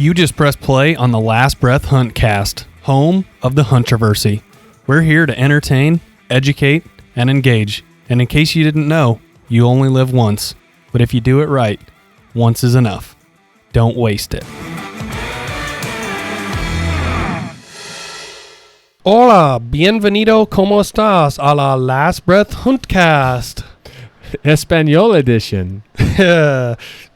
You just press play on the Last Breath Huntcast, home of the Huntroversy. We're here to entertain, educate, and engage. And in case you didn't know, you only live once. But if you do it right, once is enough. Don't waste it. Hola, bienvenido, ¿cómo estás? A la Last Breath Huntcast. Espanol edition.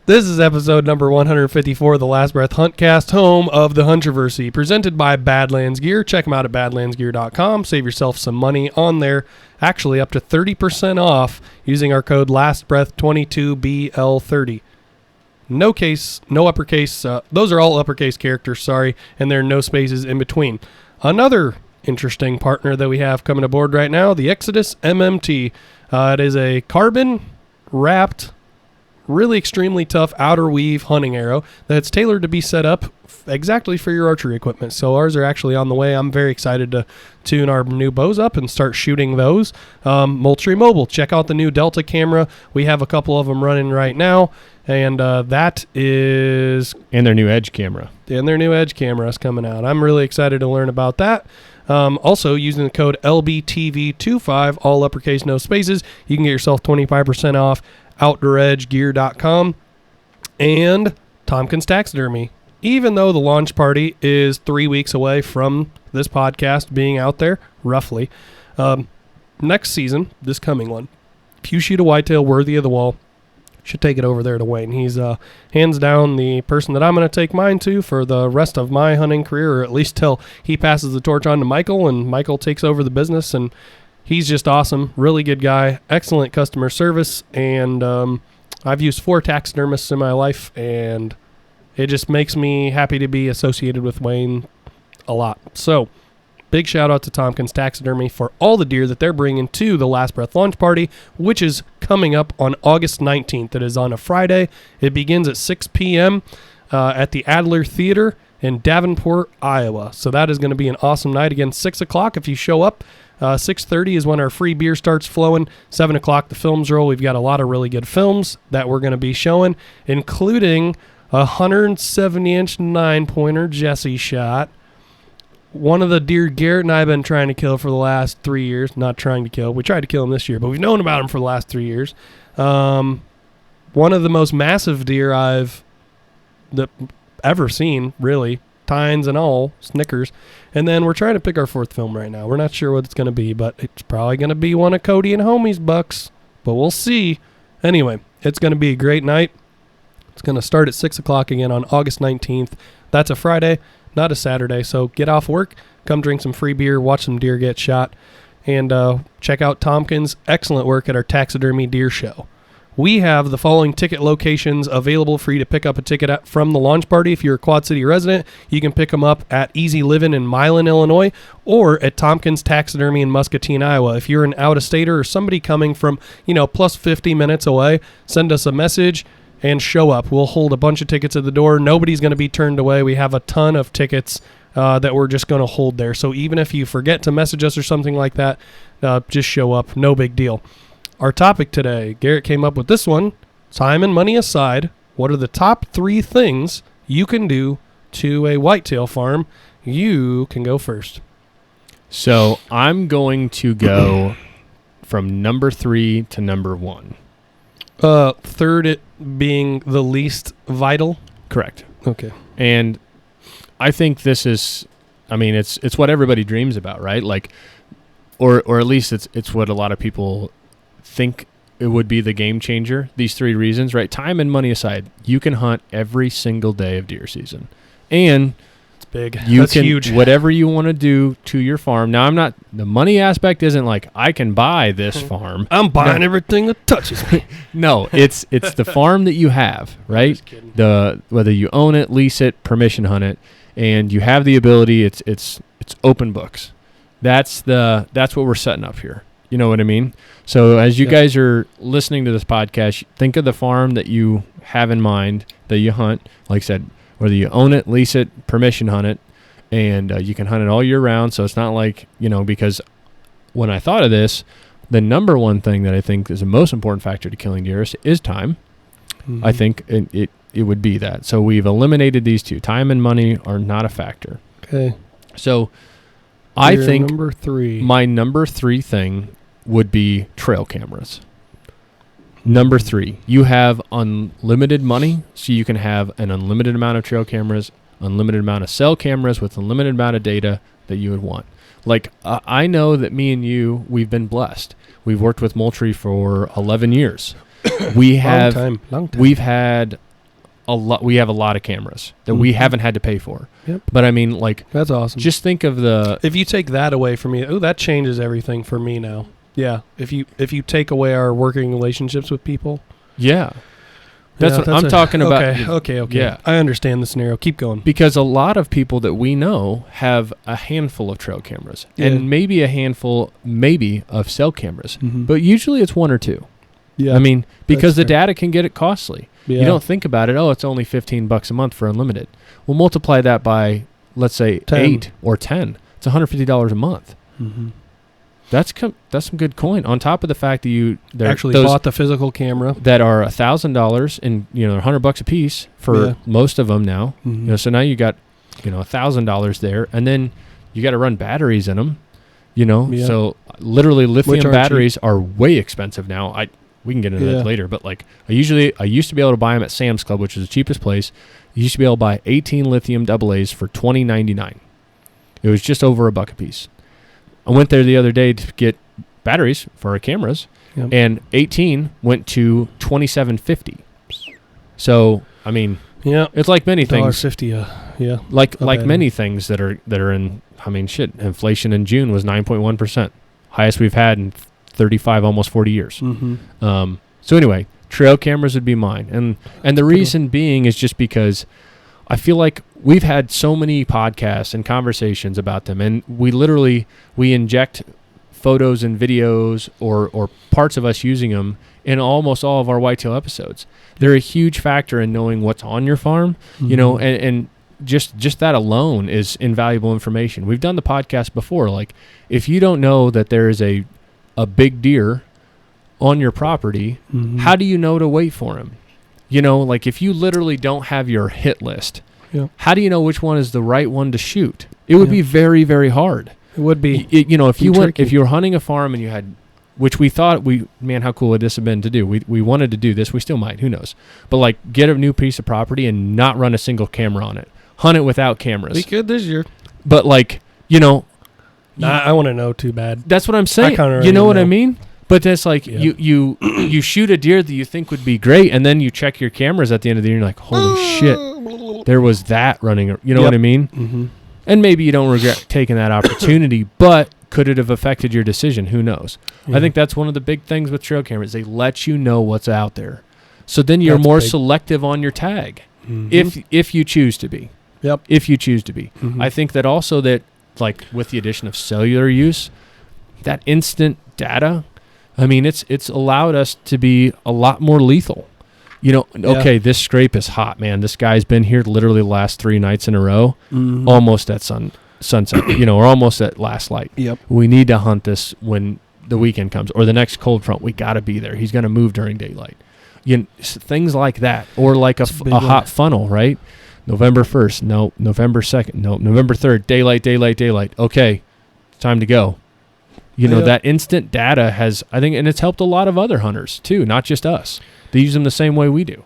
This is episode number 154 of the Last Breath Huntcast, home of the Huntroversy, presented by Badlands Gear. Check them out at badlandsgear.com. Save yourself some money on there, actually up to 30% off using our code LASTBREATH22BL30. No uppercase. Those are all uppercase characters, sorry, and there are no spaces in between. Another interesting partner that we have coming aboard right now, the Exodus MMT. It is a carbon-wrapped, really extremely tough outer weave hunting arrow that's tailored to be set up exactly for your archery equipment. So ours are actually on the way. I'm very excited to tune our new bows up and start shooting those. Moultrie Mobile, check out the new Delta camera. We have a couple of them running right now, and that is... And their new Edge camera. And their new Edge camera is coming out. I'm really excited to learn about that. Also, using the code LBTV25, all uppercase, no spaces, you can get yourself 25% off OutdoorEdgeGear.com and Tompkins Taxidermy. Even though the launch party is 3 weeks away from this podcast being out there, roughly, next season, this coming one, if you shoot a whitetail worthy of the wall, should take it over there to Wayne. He's hands down the person that I'm going to take mine to for the rest of my hunting career, or at least till he passes the torch on to Michael and Michael takes over the business. And he's just awesome, really good guy, excellent customer service, and I've used 4 taxidermists in my life, and it just makes me happy to be associated with Wayne a lot. So, big shout out to Tompkins Taxidermy for all the deer that they're bringing to the Last Breath launch party, which is coming up on August 19th. It is on a Friday. It begins at 6 p.m. At the Adler Theater in Davenport, Iowa. So that is going to be an awesome night. Again, 6 o'clock if you show up. 6:30 is when our free beer starts flowing. 7 o'clock the films roll. We've got a lot of really good films that we're going to be showing, including a 170-inch 9-pointer Jesse shot. One of the deer Garrett and I have been trying to kill for the last 3 years. Not trying to kill. We tried to kill him this year, but we've known about him for the last 3 years. One of the most massive deer I've ever seen, really. Tines and all, Snickers. And then we're trying to pick our 4th film right now. We're not sure what it's going to be, but it's probably going to be one of Cody and Homie's bucks. But we'll see. Anyway, it's going to be a great night. It's going to start at 6 o'clock again on August 19th. That's a Friday, not a Saturday. So get off work, come drink some free beer, watch some deer get shot, and check out Tompkins' excellent work at our Taxidermy Deer Show. We have the following ticket locations available for you to pick up a ticket from the launch party. If you're a Quad City resident, you can pick them up at Easy Livin' in Milan, Illinois, or at Tompkins Taxidermy in Muscatine, Iowa. If you're an out-of-stater or somebody coming from, plus 50 minutes away, send us a message and show up. We'll hold a bunch of tickets at the door. Nobody's going to be turned away. We have a ton of tickets that we're just going to hold there. So even if you forget to message us or something like that, just show up. No big deal. Our topic today, Garrett came up with this one. Time and money aside, what are the top 3 things you can do to a whitetail farm? You can go first. So I'm going to go from number 3 to number 1. Third it being the least vital? Correct. Okay. And I think this is, it's what everybody dreams about, right? Like, or at least it's what a lot of people think it would be the game changer. These 3 reasons, right? Time and money aside, you can hunt every single day of deer season. And it's big. That's huge. Whatever you want to do to your farm. Now, the money aspect isn't like I can buy this farm. I'm buying everything that touches me. No, it's the farm that you have, right? Whether you own it, lease it, permission hunt it, and you have the ability, it's open books. That's what we're setting up here. You know what I mean? So as you guys are listening to this podcast, think of the farm that you have in mind that you hunt. Like I said, whether you own it, lease it, permission hunt it, and you can hunt it all year round. So it's not like, because when I thought of this, the number one thing that I think is the most important factor to killing deer is time. Mm-hmm. I think it would be that. So we've eliminated these two. Time and money are not a factor. Okay. So I think number 3. my number 3 thing would be trail cameras. Number 3, you have unlimited money, so you can have an unlimited amount of trail cameras, unlimited amount of cell cameras with unlimited amount of data that you would want. Like, I know that me and you, we've been blessed. We've worked with Moultrie for 11 years. We have, long time. We've had we have a lot of cameras that we haven't had to pay for. Yep. But I mean, like, that's awesome. Just think of if you take that away from me, that changes everything for me now. Yeah. If you take away our working relationships with people. Yeah. That's what I'm talking about. Okay. Yeah. I understand the scenario. Keep going. Because a lot of people that we know have a handful of trail cameras and maybe a handful of cell cameras. Mm-hmm. But usually it's 1 or 2. Yeah. I mean, because the data can get it costly. Yeah. You don't think about it, it's only $15 a month for unlimited. We'll multiply that by, let's say, 10. 8 or 10. It's $150 a month. Mm-hmm. That's some good coin. On top of the fact that you actually bought the physical camera that are $1,000 and they're $100 a piece for most of them now. Mm-hmm. So now you got $1,000 there, and then you got to run batteries in them. So literally lithium batteries are way expensive now. We can get into that later, but like I used to be able to buy them at Sam's Club, which is the cheapest place. You used to be able to buy 18 lithium AA's for $20.99. It was just over $1 a piece. I went there the other day to get batteries for our cameras, and 18 went to $27.50. So I mean, it's like many things. $1.50, Like many things that are in. I mean, shit. Inflation in June was 9.1%, highest we've had in 35, almost 40 years. Mm-hmm. So anyway, trail cameras would be mine, and the reason being is just because I feel like we've had so many podcasts and conversations about them, and we inject photos and videos or parts of us using them in almost all of our whitetail episodes. They're a huge factor in knowing what's on your farm, and just that alone is invaluable information. We've done the podcast before. Like, if you don't know that there is a big deer on your property, how do you know to wait for him? Like if you literally don't have your hit list, how do you know which one is the right one to shoot? It would be very, very hard. It would be. If you were hunting a farm and you had, which we thought how cool would this have been to do? We wanted to do this. We still might. Who knows? But like, get a new piece of property and not run a single camera on it. Hunt it without cameras. We could this year. But like, I want to know too bad. That's what I'm saying. You know what I mean? But that's like you shoot a deer that you think would be great, and then you check your cameras at the end of the year, and you're like, holy shit, there was that running. You know what I mean? Mm-hmm. And maybe you don't regret taking that opportunity, but could it have affected your decision? Who knows? I think that's one of the big things with trail cameras. They let you know what's out there. So then you're more selective on your tag, if you choose to be. Yep. If you choose to be. Mm-hmm. I think that also that, like, with the addition of cellular use, that instant data, I mean, it's allowed us to be a lot more lethal. Okay, this scrape is hot, man. This guy's been here literally the last 3 nights in a row, almost at sunset, or almost at last light. Yep. We need to hunt this when the weekend comes or the next cold front. We got to be there. He's going to move during daylight. Things like that, or like a hot funnel, right? November 1st, no. November 2nd, no. November 3rd, daylight. Okay, it's time to go. That instant data has, I think, and it's helped a lot of other hunters too, not just us. They use them the same way we do.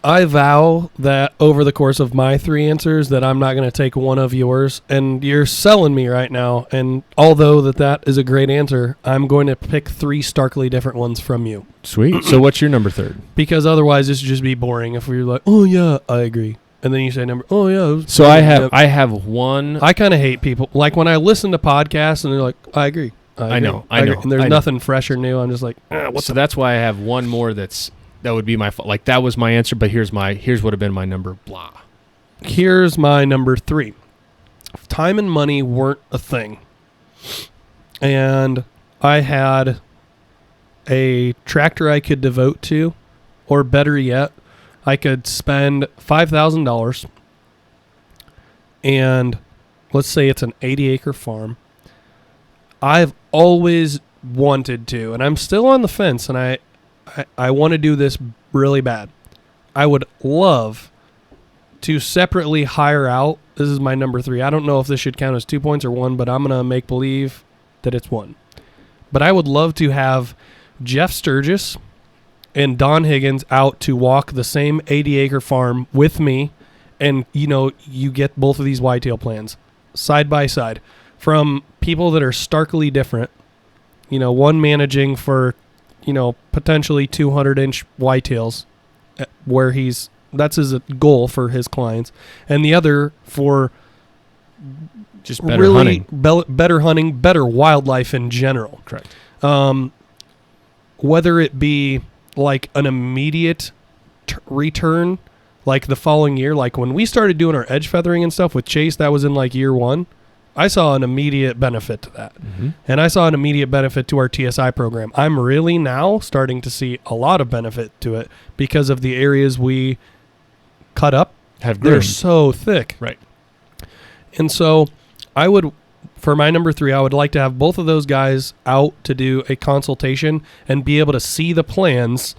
I vow that over the course of my 3 answers that I'm not going to take one of yours, and you're selling me right now. And although that is a great answer, I'm going to pick 3 starkly different ones from you. Sweet. So what's your number 3rd? Because otherwise this would just be boring if we were like, oh yeah, I agree. And then you say So I have one. I kind of hate people. Like when I listen to podcasts and they're like, I agree. I know. And there's nothing fresh or new. I'm just like, so that's why I have one more that would be my, like, that was my answer, but here's would have been my number, blah. Here's my number 3. If time and money weren't a thing, and I had a tractor I could devote to, or better yet, I could spend $5,000, and let's say it's an 80-acre farm. I've always wanted to, and I'm still on the fence, and I want to do this really bad. I would love to separately hire out. This is my number 3. I don't know if this should count as 2 points or 1, but I'm going to make believe that it's 1. But I would love to have Jeff Sturgis and Don Higgins out to walk the same 80-acre farm with me, and, you get both of these whitetail plans side by side from people that are starkly different. One managing for, potentially 200-inch whitetails, where that's his goal for his clients, and the other for just better hunting. Better hunting, better wildlife in general. Correct. Whether it be like an immediate return, like the following year, like when we started doing our edge feathering and stuff with Chase, that was in like year 1. I saw an immediate benefit to that. Mm-hmm. And I saw an immediate benefit to our TSI program. I'm really now starting to see a lot of benefit to it because of the areas we cut up. They're so thick. Right. And so for my number 3, I would like to have both of those guys out to do a consultation and be able to see the plans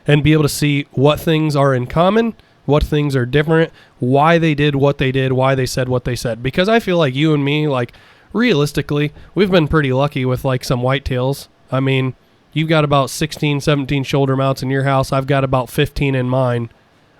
and be able to see what things are in common, what things are different, why they did what they did, why they said what they said. Because I feel like you and me, like, realistically, we've been pretty lucky with, like, some whitetails. I mean, you've got about 16, 17 shoulder mounts in your house. I've got about 15 in mine.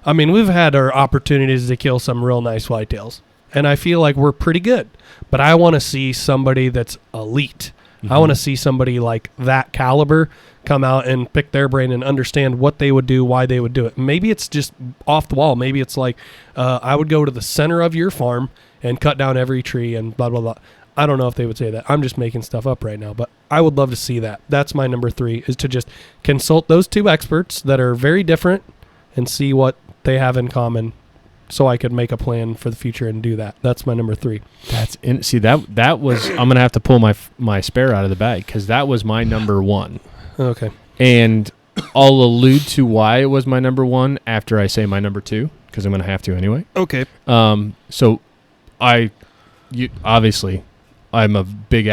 I mean, we've had our opportunities to kill some real nice whitetails. And I feel like we're pretty good. But I want to see somebody that's elite. Mm-hmm. I want to see somebody like that caliber come out and pick their brain and understand what they would do, why they would do it. Maybe it's just off the wall. Maybe it's like, I would go to the center of your farm and cut down every tree and blah, blah, blah. I don't know if they would say that. I'm just making stuff up right now, but I would love to see that. That's my number 3, is to just consult those 2 experts that are very different and see what they have in common, so I could make a plan for the future and do that. That's my number 3. See, that was, I'm gonna have to pull my spare out of the bag, because that was my number 1. Okay. And I'll allude to why it was my number 1 after I say my number 2, because I'm gonna have to anyway. Okay. So obviously I'm a big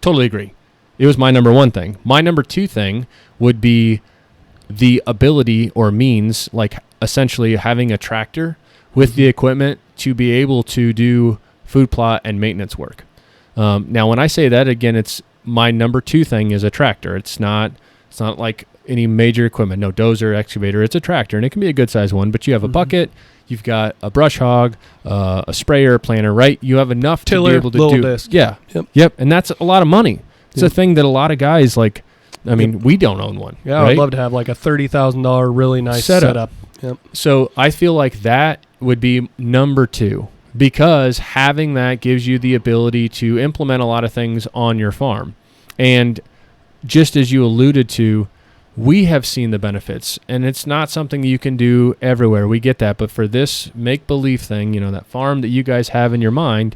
totally agree. It was my number 1 thing. My number 2 thing would be the ability or means, like essentially having a tractor with the equipment to be able to do food plot and maintenance work. Now, when I say that, again, it's my number 2 thing is a tractor. It's not like any major equipment, no dozer, excavator. It's a tractor, and it can be a good sized one, but you have a bucket, you've got a brush hog, a sprayer, planter, right? You have enough Tiller, to be able to little do. disc. Yeah. Yep. And that's a lot of money. It's a thing that a lot of guys like. I mean, we don't own one. Yeah, right? I'd love to have like a $30,000 really nice setup. Yep. So I feel like that would be number 2, because having that gives you the ability to implement a lot of things on your farm. And just as you alluded to, we have seen the benefits, and it's not something you can do everywhere. We get that. But for this make-believe thing, that farm that you guys have in your mind,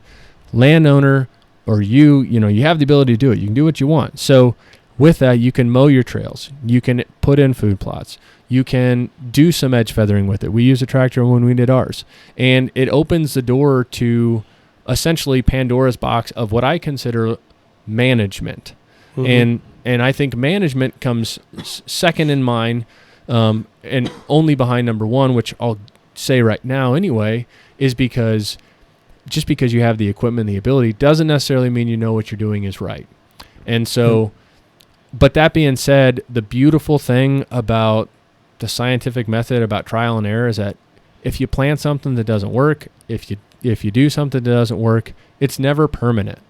landowner or you have the ability to do it. You can do what you want. So with that, you can mow your trails. You can put in food plots. You can do some edge feathering with it. We used a tractor when we did ours. And it opens the door to essentially Pandora's box of what I consider management. Mm-hmm. And I think management comes second in mine, and only behind number 1, which I'll say right now anyway, is because just because you have the equipment and the ability doesn't necessarily mean you know what you're doing is right. And so... But that being said, the beautiful thing about the scientific method, about trial and error, is that if you plant something that doesn't work, if you do something that doesn't work, it's never permanent.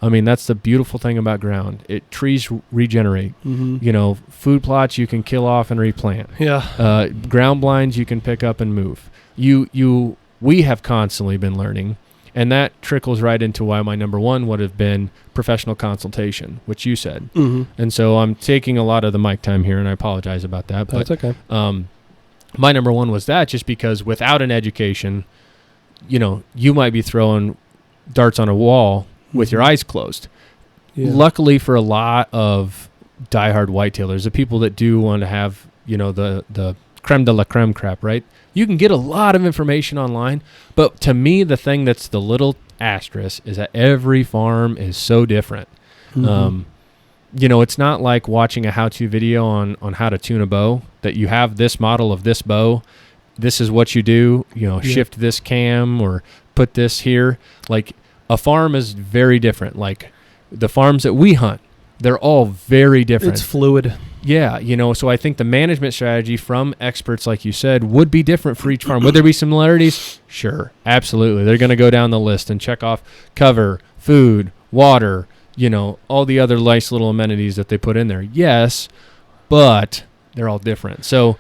I mean, that's the beautiful thing about ground. Trees regenerate. Mm-hmm. Food plots you can kill off and replant. Yeah. Ground blinds you can pick up and move. We have constantly been learning. And that trickles right into why my number 1 would have been professional consultation, which you said. Mm-hmm. And so I'm taking a lot of the mic time here, and I apologize about that. That's okay. My number 1 was that, just because without an education, you might be throwing darts on a wall with your eyes closed. Yeah. Luckily for a lot of diehard whitetailers, the people that do want to have, the creme de la creme crap, right? You can get a lot of information online, but to me, the thing that's the little asterisk is that every farm is so different. Mm-hmm. It's not like watching a how-to video on how to tune a bow, that you have this model of this bow, this is what you do, shift this cam or put this here. Like a farm is very different. Like the farms that we hunt, they're all very different. It's fluid. Yeah, so I think the management strategy from experts, like you said, would be different for each farm. Would there be similarities? Sure, absolutely. They're going to go down the list and check off cover, food, water, all the other nice little amenities that they put in there. Yes, but they're all different. So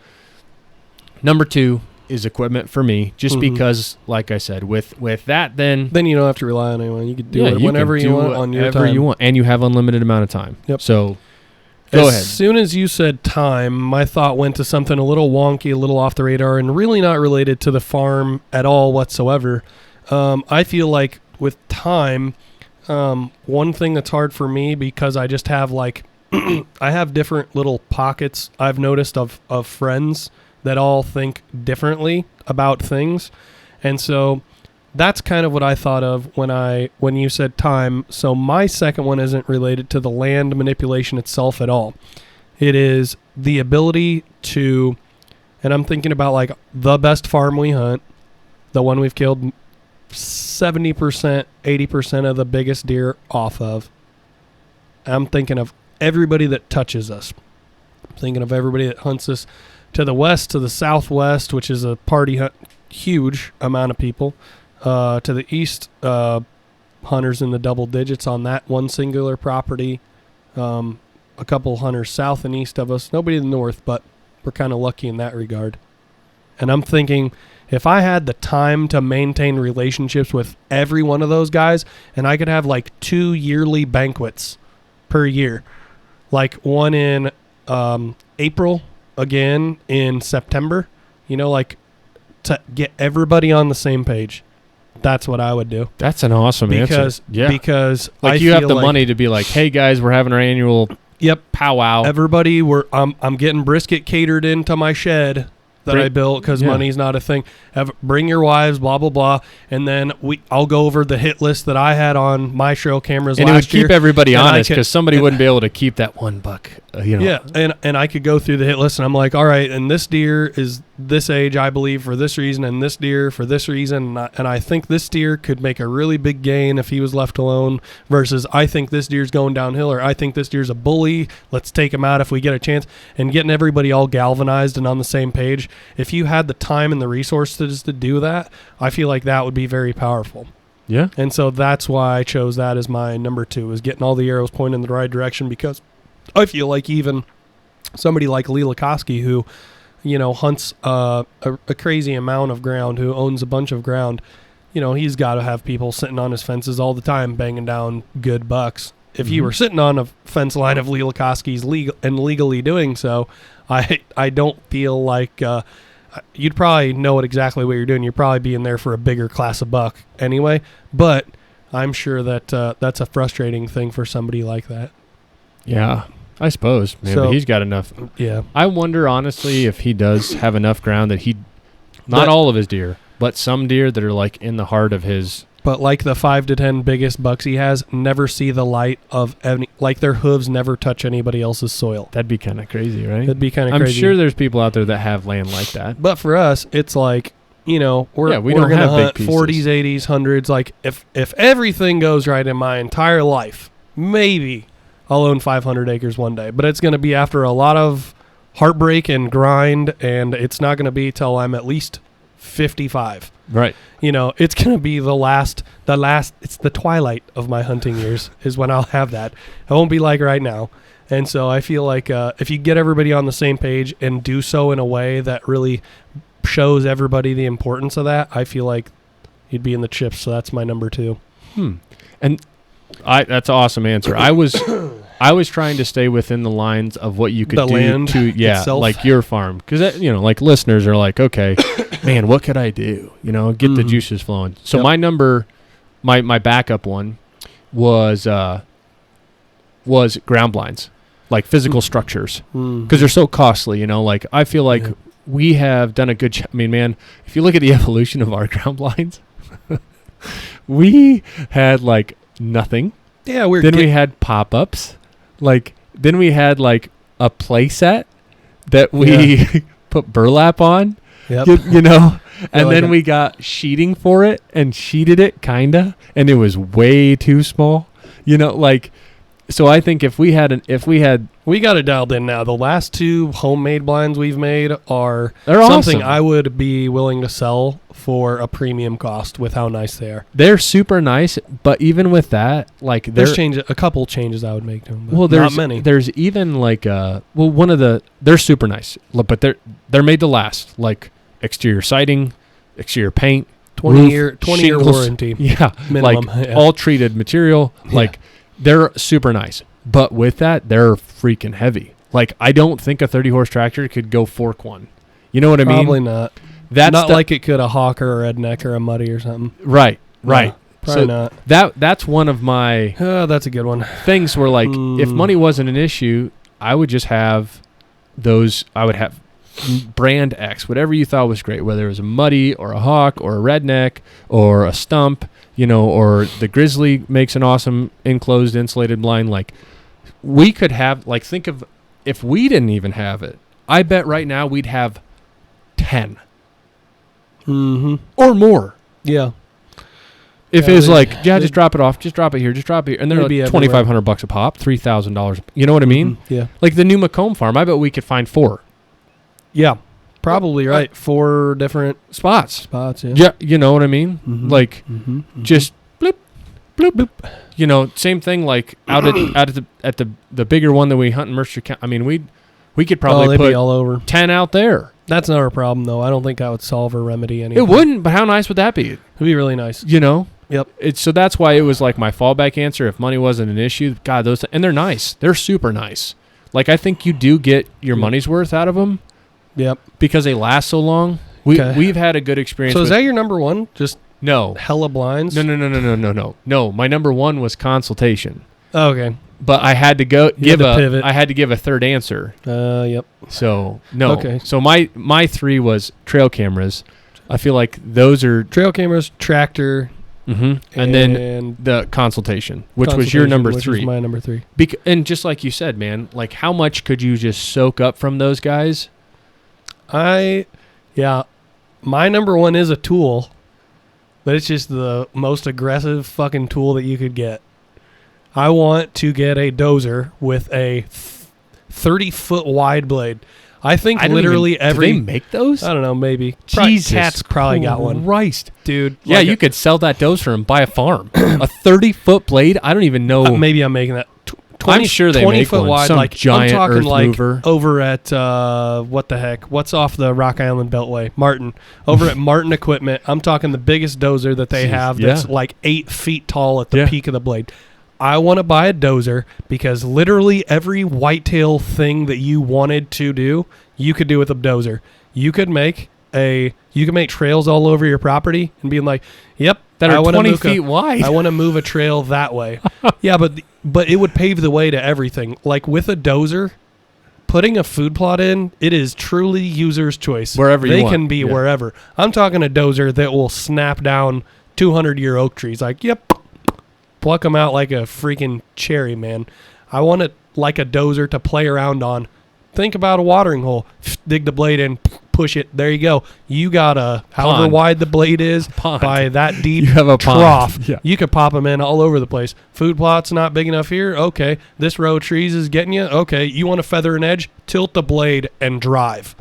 number 2 is equipment for me, just because, like I said, with that, then you don't have to rely on anyone. You can do it whenever you want on your time. You want, and you have unlimited amount of time. Yep. So go ahead. As soon as you said time, my thought went to something a little wonky, a little off the radar, and really not related to the farm at all whatsoever. I feel like with time, one thing that's hard for me, because I just have I have different little pockets I've noticed of friends that all think differently about things. And so that's kind of what I thought of when you said time. So my second one isn't related to the land manipulation itself at all. It is the ability to, and I'm thinking about the best farm we hunt, the one we've killed 70%, 80% of the biggest deer off of. I'm thinking of everybody that touches us. I'm thinking of everybody that hunts us to the west, to the southwest, which is a party hunt, huge amount of people. To the east, hunters in the double digits on that one singular property. A couple hunters south and east of us. Nobody in the north, but we're kind of lucky in that regard. And I'm thinking, if I had the time to maintain relationships with every one of those guys, and I could have 2 yearly banquets per year, one in April, again in September, to get everybody on the same page. That's what I would do. That's an awesome answer. Yeah. Because you have the money to be like, hey guys, we're having our annual powwow. Everybody, I'm getting brisket catered into my shed that I built because money's not a thing. Bring your wives, blah blah blah, and then I'll go over the hit list that I had on my trail cameras and last year. And it would keep everybody honest because somebody wouldn't be able to keep that $1. Yeah, and I could go through the hit list and I'm like, all right, and this deer is this age, I believe, for this reason, and this deer for this reason, and I think this deer could make a really big gain if he was left alone, versus I think this deer's going downhill, or I think this deer's a bully, let's take him out if we get a chance, and getting everybody all galvanized and on the same page. If you had the time and the resources to do that, I feel like that would be very powerful. Yeah. And so that's why I chose that as my number 2, is getting all the arrows pointing in the right direction, because I feel like even somebody like Lee Lukoski, who, hunts a crazy amount of ground, who owns a bunch of ground, he's got to have people sitting on his fences all the time banging down good bucks. If you were sitting on a fence line of Lee Lukoski's legally doing so, I don't feel like you'd probably know exactly what you're doing. You're probably being there for a bigger class of buck anyway, but I'm sure that that's a frustrating thing for somebody like that. Yeah, I suppose, man, but he's got enough. Yeah. I wonder, honestly, if he does have enough ground that not all of his deer, but some deer that are in the heart of his. But the 5 to 10 biggest bucks he has never see the light of any, their hooves never touch anybody else's soil. That'd be kind of crazy, right? That'd be kind of crazy. I'm sure there's people out there that have land like that. But for us, it's we're we don't going to have hunt big 40s, 80s, 100s. If everything goes right in my entire life, maybe I'll own 500 acres one day. But it's going to be after a lot of heartbreak and grind, and it's not going to be till I'm at least 55. Right. It's going to be the last, it's the twilight of my hunting years is when I'll have that. It won't be like right now. And so I feel like if you get everybody on the same page and do so in a way that really shows everybody the importance of that, I feel like you'd be in the chips. So that's my number 2. And that's an awesome answer. I was trying to stay within the lines of what you could do land to itself. Like your farm, because listeners are like, okay, man, what could I do? Get the juices flowing. So my backup one was ground blinds, physical structures, because they're so costly. I feel like we have done a good job. I mean, man, if you look at the evolution of our ground blinds, we had nothing. Yeah, we had pop-ups. Then we had a play set that we put burlap on. Yep. you know? And like then we got sheeting for it and sheeted it, kind of. And it was way too small. You know, like, so I think we got it dialed in now. The last 2 homemade blinds we've made are They're something awesome. I would be willing to sell for a premium cost with how nice they are. They're super nice, but even with that, like, There's a couple changes I would make to them. well, Not many. There's even like they're super nice, but they're made to last. Like exterior siding, exterior paint, 20-year shingles. warranty. Yeah, Minimum. like all treated material. Like they're super nice, but with that, they're freaking heavy. Like I don't think a 30-horse tractor could go fork one. You know what I mean? Probably not. That's not like it could a Hawker or a Redneck or a Muddy or something. right. No, probably So not. that's one of my That's a good one. things where, like, if money wasn't an issue, I would just have those. I would have brand X, whatever you thought was great, whether it was a Muddy or a Hawk or a Redneck or a Stump, you know, or the Grizzly makes an awesome enclosed insulated blind. Like, we could have, like, think of if we didn't even have it. I bet right now we'd have 10 or more. Yeah. If it was like, just drop it off, just drop it here, and they're like Maybe $2,500 a pop, $3,000. You know what I mean? Yeah. Like the new Macomb farm, I bet we could find 4 Yeah. Probably right. 4 different spots. Yeah. Yeah, you know what I mean? Like just bloop, bloop, bloop. You know, same thing. Like out at the bigger one that we hunt in Mercer County. I mean, we could probably they'd put be all over. 10 out there. That's not our problem though. I don't think I would solve or remedy anything. It wouldn't, but how nice would that be? It'd be really nice. You know? Yep. So that's why it was like my fallback answer. If money wasn't an issue, God, and they're nice. They're super nice. Like I think you do get your money's worth out of them. Yep. Because they last so long. We've had a good experience. So is that your number one? Just no hella blinds? No. My number one was Consultation. Oh, okay. But I had to pivot. I had to give a third answer. Yep. So no. Okay. So my 3 was trail cameras. I feel like those are trail cameras, tractor, and then the Consultation, which was your number 3. Which was my number 3. And just like you said, man, like how much could you just soak up from those guys? My number 1 is a tool, but it's just the most aggressive fucking tool that you could get. I want to get a dozer with a 30-foot wide blade. I think literally do every... they make those? I don't know, maybe. Jesus Cat's probably got one. Christ. Dude. Yeah, you could sell that dozer and buy a farm. A 30-foot blade? I don't even know. Maybe I'm making that. 20, I'm sure they 20 make foot one. wide, Some like giant I'm talking earth like mover. Over at what the heck? What's off the Rock Island Beltway? Martin. Over at Martin Equipment. I'm talking the biggest dozer that they have that's like 8 feet tall at the peak of the blade. I want to buy a dozer because literally every whitetail thing that you wanted to do, you could do with a dozer. You could make trails all over your property and being like, yep, that are 20 feet wide. I want to move a trail that way. Yeah, but it would pave the way to everything. Like with a dozer, putting a food plot in, it is truly user's choice. Wherever they you want. can be wherever. I'm talking a dozer that will snap down 200-year oak trees. Like, yep, pluck them out like a freaking cherry, man. I want it like a dozer to play around on. Think about a watering hole. Dig the blade in, push it. There you go. You got a, however wide the blade is, by that deep you have a trough. Pond. Yeah. You could pop them in all over the place. Food plot's not big enough here. Okay. This row of trees is getting you. Okay. You want to feather an edge? Tilt the blade and drive.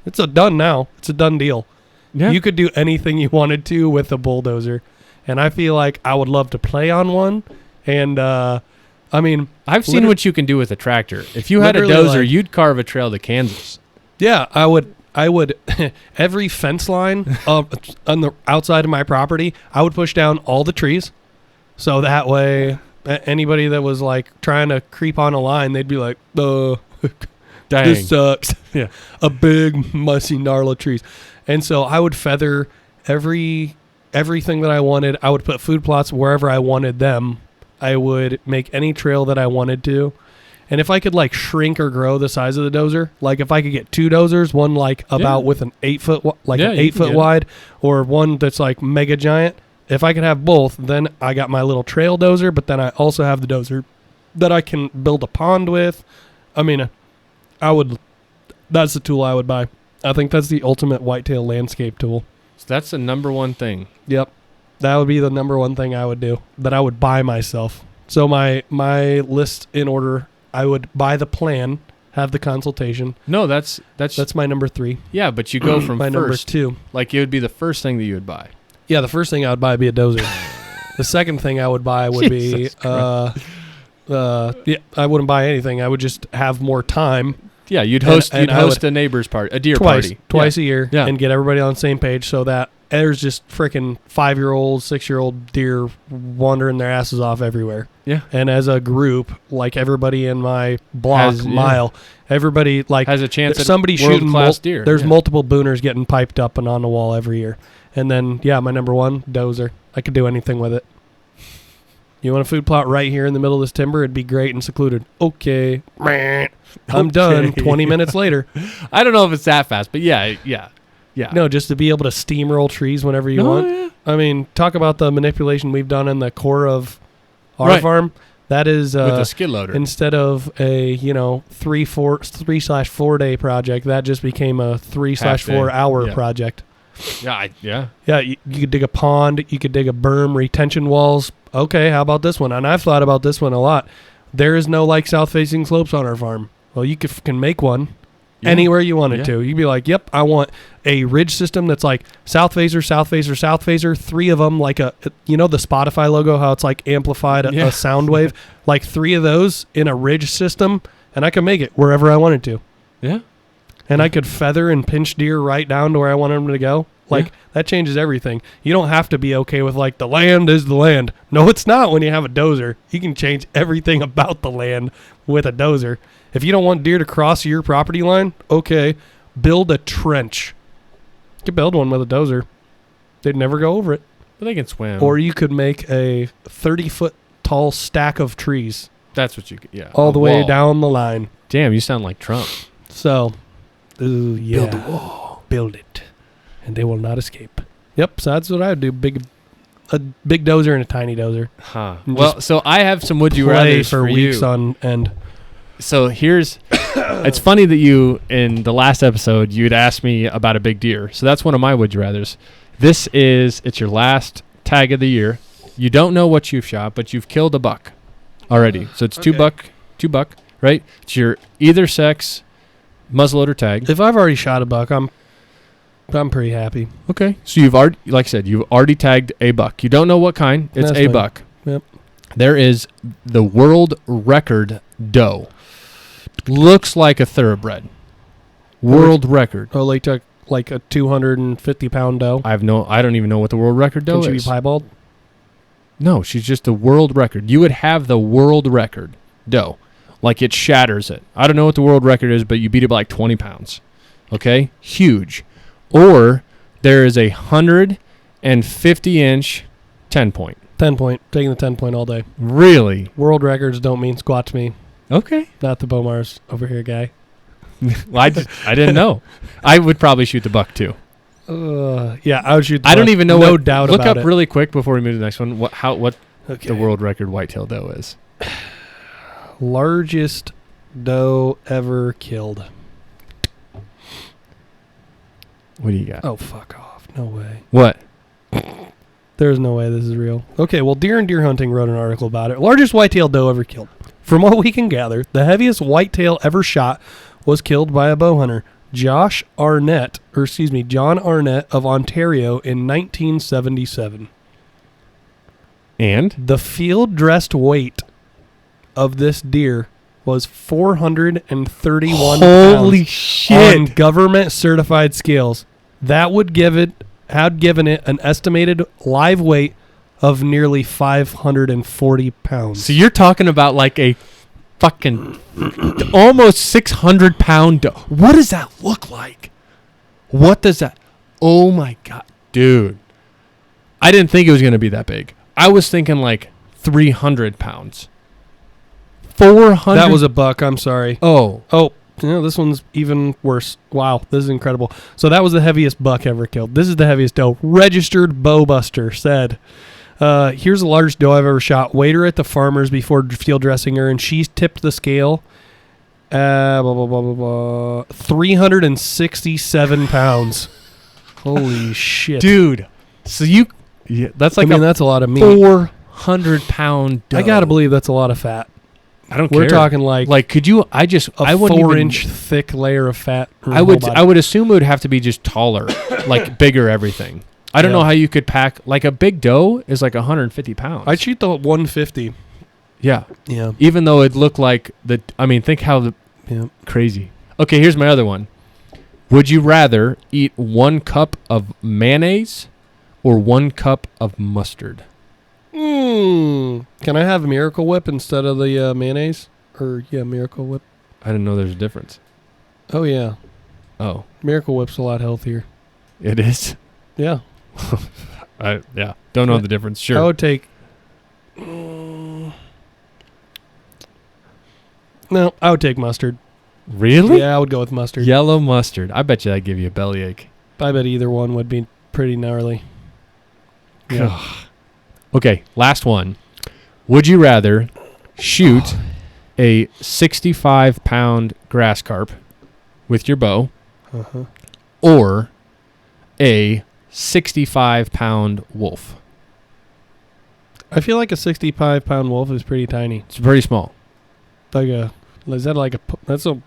It's a done now. It's a done deal. Yeah. You could do anything you wanted to with a bulldozer. And I feel like I would love to play on one. And, I mean, I've seen what you can do with a tractor. If you had a dozer, you'd carve a trail to Kansas. Yeah, I would. Every fence line on the outside of my property, I would push down all the trees, so that way anybody that was like trying to creep on a line, they'd be like, this sucks. Yeah, a big mussy gnarl of trees, and so I would feather everything that I wanted. I would put food plots wherever I wanted them. I would make any trail that I wanted to. And if I could like shrink or grow the size of the dozer, like if I could get 2 dozers, one like about with an 8 foot, an 8 foot wide, or one that's like mega giant. If I could have both, then I got my little trail dozer, but then I also have the dozer that I can build a pond with. I mean, that's the tool I would buy. I think that's the ultimate whitetail landscape tool. So that's the number one thing. Yep. That would be the number one thing I would do, that I would buy myself. So my list in order, I would buy the plan, have the consultation. No, that's my number 3. yeah, but you go from my first. number 2. Like it would be the first thing that you would buy. Yeah, the first thing I would buy would be a dozer. The second thing I would buy would be I wouldn't buy anything. I would just have more time. Yeah, you'd host a neighbor's party, a deer party. Twice a year, yeah. and get everybody on the same page so that there's just freaking 5-year-old, 6-year-old deer wandering their asses off everywhere. Yeah. And as a group, like everybody in my block mile, everybody like has a chance at somebody shooting deer. There's multiple booners getting piped up and on the wall every year. And then, my number 1, dozer. I could do anything with it. You want a food plot right here in the middle of this timber? It'd be great and secluded. Okay. I'm done 20 minutes later. I don't know if it's that fast, but yeah. No, just to be able to steamroll trees whenever you want. Yeah. I mean, talk about the manipulation we've done in the core of our farm. That is with the skid loader. Instead of a 3/4 day project, that just became a 3/4 hour project. Yeah. You could dig a pond, you could dig a berm, retention walls. Okay, how about this one? And I've thought about this one a lot. There is no south-facing slopes on our farm. Well, you can make one anywhere you want it to. You'd be like, yep, I want a ridge system that's like south phaser, south phaser, south phaser. 3 of them like the Spotify logo, how it's like amplified a sound wave. Like 3 of those in a ridge system, and I can make it wherever I wanted to. Yeah. And I could feather and pinch deer right down to where I want them to go. That changes everything. You don't have to be okay with the land is the land. No, it's not when you have a dozer. You can change everything about the land with a dozer. If you don't want deer to cross your property line, okay, build a trench. You could build one with a dozer. They'd never go over it. But they can swim. Or you could make a 30-foot tall stack of trees. That's what you could, yeah. All the way down the line. Damn, you sound like Trump. So, build a wall. Build it. And they will not escape. Yep, so that's what I would do. A big dozer and a tiny dozer. Huh. Well, so I have some would you rather for weeks on end. So here's, it's funny that you, in the last episode, you'd asked me about a big deer. So that's one of my would you rathers. It's your last tag of the year. You don't know what you've shot, but you've killed a buck already. So it's two buck, right? It's your either sex muzzleloader tag. If I've already shot a buck, I'm pretty happy. Okay. So you've already, like I said, you've already tagged a buck. You don't know what kind. It's a buck. Yep. There is the world record doe. Looks like a thoroughbred. World record. Oh, they took like a 250-pound doe? I don't even know what the world record doe is. Can she be piebald? No, she's just the world record. You would have the world record doe. Like it shatters it. I don't know what the world record is, but you beat it by like 20 pounds. Okay? Huge. Or there is a 150-inch 10-point. 10-point. Taking the 10-point all day. Really? World records don't mean squat to me. Okay. Not the Bomars over here guy. Well, I didn't know. I would probably shoot the buck too. Yeah, I would shoot the buck. I don't even know no doubt look about up it. really quick before we move to the next one. What the world record whitetail doe is. Largest doe ever killed. What do you got? Oh, fuck off. No way. What? There's no way this is real. Okay, well, Deer and Deer Hunting wrote an article about it. Largest whitetail doe ever killed. From what we can gather, the heaviest whitetail ever shot was killed by a bow hunter, John Arnett of Ontario in 1977. And? The field-dressed weight of this deer was 431 Holy pounds shit. on government-certified scales. That would had given it an estimated live weight of nearly 540 pounds. So you're talking about like a fucking almost 600-pound doe. What does that look like? What does that... Oh, my God. Dude. I didn't think it was going to be that big. I was thinking like 300 pounds. 400... That was a buck. I'm sorry. Oh, this one's even worse. Wow, this is incredible. So that was the heaviest buck ever killed. This is the heaviest doe. Registered Bowbuster said... here's the largest doe I've ever shot. Weighed her at the farmer's before field dressing her, and she tipped the scale Blah, blah, blah, blah, blah. 367 pounds. Holy shit. Dude. So that's like that's a lot of meat. 400-pound dough. I got to believe that's a lot of fat. I don't We're care. talking like could you, I wouldn't 4-inch thick layer of fat. I would assume it would have to be just taller, like bigger everything. I don't know how you could pack, like a big dough is like 150 pounds. I'd shoot the 150. Yeah. Yeah. Even though it looked like think how crazy. Okay, here's my other one. Would you rather eat 1 cup of mayonnaise or 1 cup of mustard? Can I have Miracle Whip instead of the mayonnaise? Miracle Whip. I didn't know there's a difference. Oh, yeah. Oh. Miracle Whip's a lot healthier. It is? Yeah. Don't know the difference. Sure. I would take... No, I would take mustard. Really? Yeah, I would go with mustard. Yellow mustard. I bet you that'd give you a bellyache. I bet either one would be pretty gnarly. Yeah. Okay, last one. Would you rather shoot a 65-pound grass carp with your bow or a 65-pound wolf? I feel like a 65-pound wolf is pretty tiny. It's pretty small. That's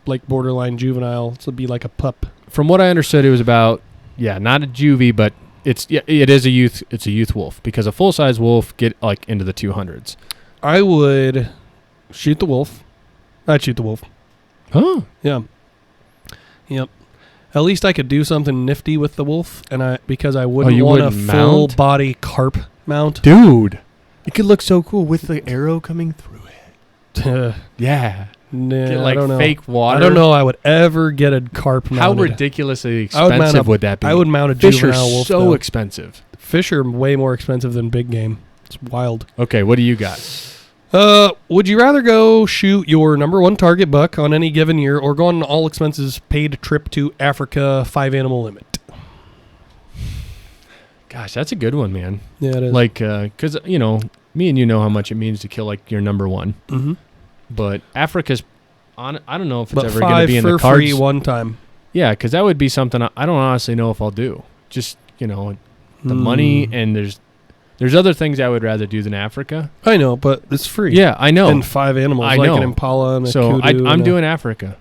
like borderline juvenile. This would be like a pup. From what I understood, it was about not a juvie, but it is a youth. It's a youth wolf because a full size wolf get like into the 200s. I would shoot the wolf. I'd shoot the wolf. Huh? Yeah. Yep. At least I could do something nifty with the wolf, because I wouldn't want a full body carp mount. Dude, it could look so cool with the arrow coming through it. Yeah. Nah, get like I don't know. fake water. I don't know I would ever get a carp mounted. How ridiculously expensive would that be? I would mount a Fish juvenile are wolf. so expensive. Fish are way more expensive than big game. It's wild. Okay, what do you got? Would you rather go shoot your number 1 target buck on any given year or go on an all expenses paid trip to Africa 5-animal limit? Gosh, that's a good one, man. Yeah, it is. Like, because, me and you know how much it means to kill, like, your number 1. Mm-hmm. But Africa's, I don't know if it's but ever going to be in the cards. 5 for free one time. Yeah, because that would be something I don't honestly know if I'll do. Just, the money, and there's other things I would rather do than Africa. I know, but it's free. Yeah, I know. And 5 animals, I like know. an impala and a so kudu. I'm doing Africa.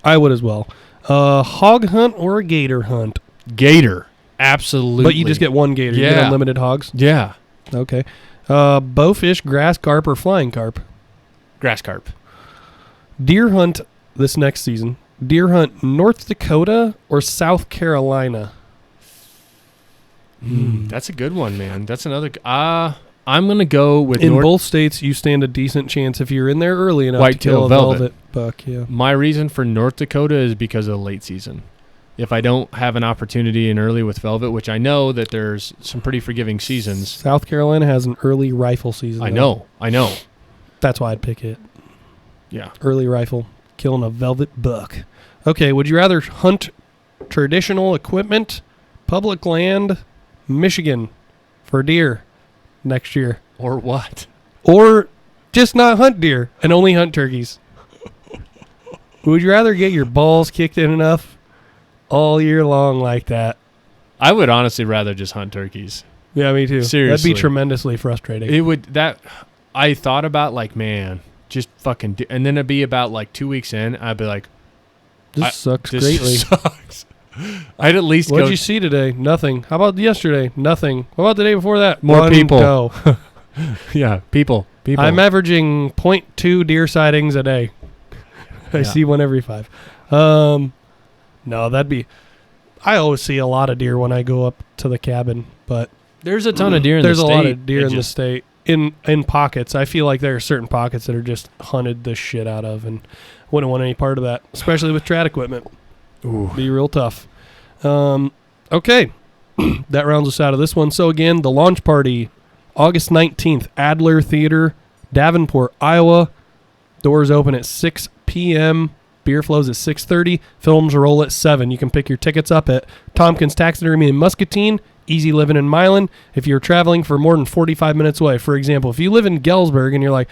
I would as well. Hog hunt or a gator hunt? Gator. Absolutely. But you just get 1 gator. Yeah. You get unlimited hogs? Yeah. Okay. Bowfish, grass carp, or flying carp? Grass carp. Deer hunt this next season. Deer hunt North Dakota or South Carolina? That's a good one, man. That's another. I'm going to go with in both states, you stand a decent chance if you're in there early enough to kill a velvet buck. Yeah. My reason for North Dakota is because of the late season. If I don't have an opportunity in early with velvet, which I know that there's some pretty forgiving seasons. South Carolina has an early rifle season. I know. That's why I'd pick it. Yeah. Early rifle, killing a velvet buck. Okay, would you rather hunt traditional equipment, public land, Michigan for deer next year? Or what? Or just not hunt deer and only hunt turkeys? Would you rather get your balls kicked in enough all year long like that? I would honestly rather just hunt turkeys. Yeah, me too. Seriously. That'd be tremendously frustrating. It would, I thought about like, man, just fucking, and then it'd be about like 2 weeks in, I'd be like, this sucks this greatly. Sucks. I'd at least What'd you see today? Nothing. How about yesterday? Nothing. What about the day before that? More One people. Doe. Yeah, people. I'm averaging 0.2 deer sightings a day. I see one every 5. No, that'd be... I always see a lot of deer when I go up to the cabin, but... There's a ton of deer in the state. There's a lot of deer in the state. In pockets. I feel like there are certain pockets that are just hunted the shit out of, and wouldn't want any part of that, especially with trad equipment. Ooh. Be real tough. Okay. That rounds us out of this one. So again, the launch party, August 19th, Adler Theater, Davenport, Iowa. Doors open at 6 p.m. Beer flows at 6:30. Films roll at 7. You can pick your tickets up at Tompkins Taxidermy in Muscatine, Easy Living in Milan. If you're traveling for more than 45 minutes away, for example, if you live in Galesburg and you're like,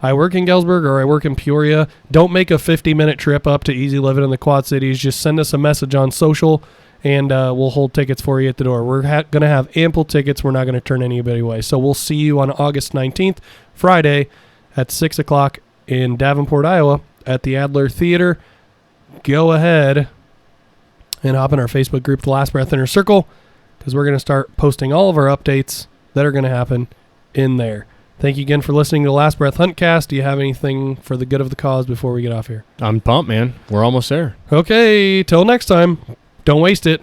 I work in Galesburg or I work in Peoria, don't make a 50-minute trip up to Easy Living in the Quad Cities. Just send us a message on social, and we'll hold tickets for you at the door. We're going to have ample tickets. We're not going to turn anybody away. So we'll see you on August 19th, Friday, at 6 o'clock in Davenport, Iowa, at the Adler Theater. Go ahead and hop in our Facebook group, The Last Breath Inner Circle, because we're going to start posting all of our updates that are going to happen in there. Thank you again for listening to the Last Breath Huntcast. Do you have anything for the good of the cause before we get off here? I'm pumped, man. We're almost there. Okay, till next time. Don't waste it.